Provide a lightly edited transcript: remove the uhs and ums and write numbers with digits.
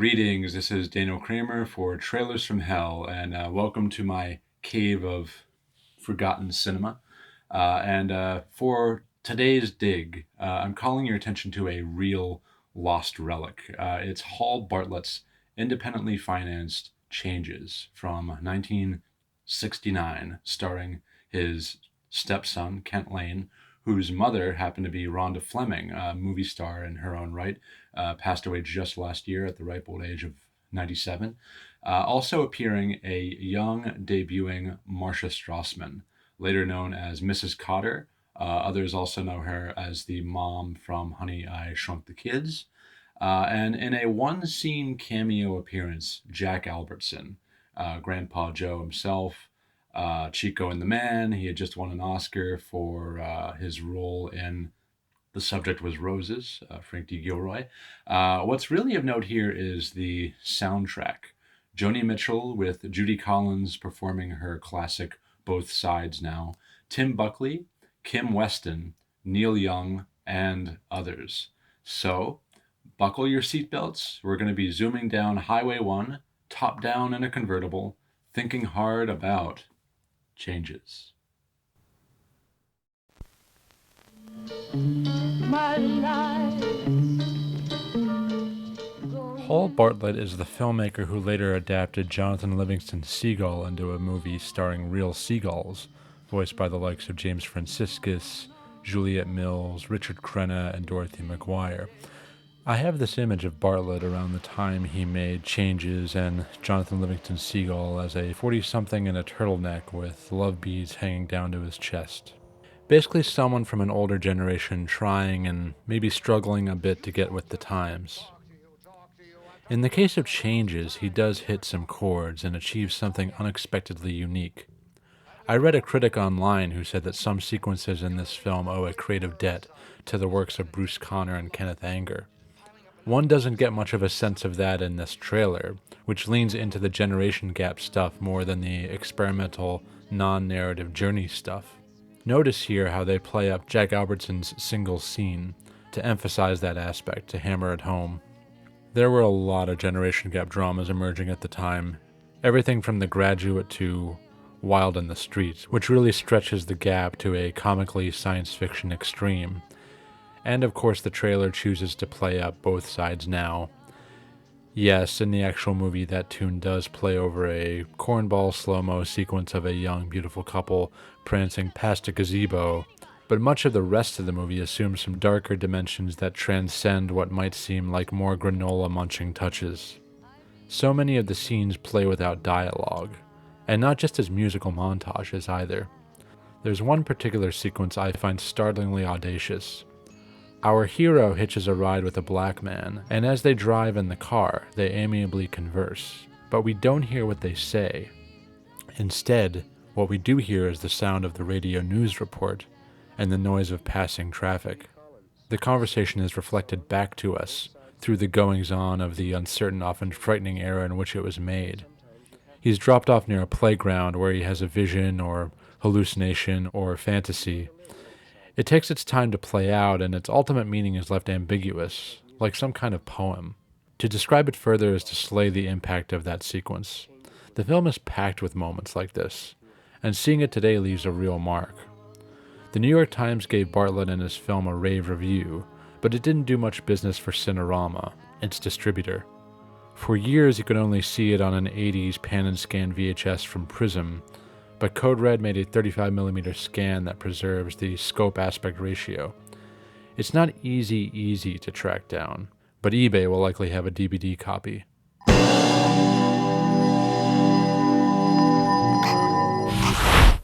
Greetings, this is Daniel Kremer for Trailers from Hell, and welcome to my cave of forgotten cinema. For today's dig, I'm calling your attention to a real lost relic. It's Hall Bartlett's independently financed Changes from 1969, starring his stepson, Kent Lane, whose mother happened to be Rhonda Fleming, a movie star in her own right, passed away just last year at the ripe old age of 97. Also appearing a young debuting Marcia Strassman, later known as Mrs. Cotter. Others also know her as the mom from Honey, I Shrunk the Kids. And in a one-scene cameo appearance, Jack Albertson, Grandpa Joe himself, Chico and the Man. He had just won an Oscar for his role in The Subject Was Roses, Frank D. Gilroy. What's really of note here is the soundtrack. Joni Mitchell with Judy Collins performing her classic Both Sides Now, Tim Buckley, Kim Weston, Neil Young, and others. So, buckle your seatbelts. We're going to be zooming down Highway 1, top down in a convertible, thinking hard about Changes. Hall Bartlett is the filmmaker who later adapted Jonathan Livingston Seagull into a movie starring real seagulls, voiced by the likes of James Franciscus, Juliette Mills, Richard Crenna, and Dorothy McGuire. I have this image of Bartlett around the time he made Changes and Jonathan Livingston Seagull as a 40-something in a turtleneck with love beads hanging down to his chest. Basically someone from an older generation trying and maybe struggling a bit to get with the times. In the case of Changes, he does hit some chords and achieve something unexpectedly unique. I read a critic online who said that some sequences in this film owe a creative debt to the works of Bruce Conner and Kenneth Anger. One doesn't get much of a sense of that in this trailer, which leans into the generation gap stuff more than the experimental, non-narrative journey stuff. Notice here how they play up Jack Albertson's single scene to emphasize that aspect, to hammer it home. There were a lot of generation gap dramas emerging at the time, everything from The Graduate to Wild in the Streets, which really stretches the gap to a comically science fiction extreme. And of course the trailer chooses to play up Both Sides Now. Yes, in the actual movie that tune does play over a cornball slow-mo sequence of a young, beautiful couple prancing past a gazebo, but much of the rest of the movie assumes some darker dimensions that transcend what might seem like more granola munching touches. So many of the scenes play without dialogue, and not just as musical montages either. There's one particular sequence I find startlingly audacious. Our hero hitches a ride with a black man, and as they drive in the car, they amiably converse, but we don't hear what they say. Instead, what we do hear is the sound of the radio news report and the noise of passing traffic. The conversation is reflected back to us through the goings-on of the uncertain, often frightening era in which it was made. He's dropped off near a playground where he has a vision or hallucination or fantasy. It takes its time to play out, and its ultimate meaning is left ambiguous, like some kind of poem. To describe it further is to slay the impact of that sequence. The film is packed with moments like this, and seeing it today leaves a real mark. The New York Times gave Bartlett and his film a rave review, but it didn't do much business for Cinerama, its distributor. For years you could only see it on an 80s pan and scan VHS from Prism, but Code Red made a 35mm scan that preserves the scope aspect ratio. It's not easy to track down, but eBay will likely have a DVD copy.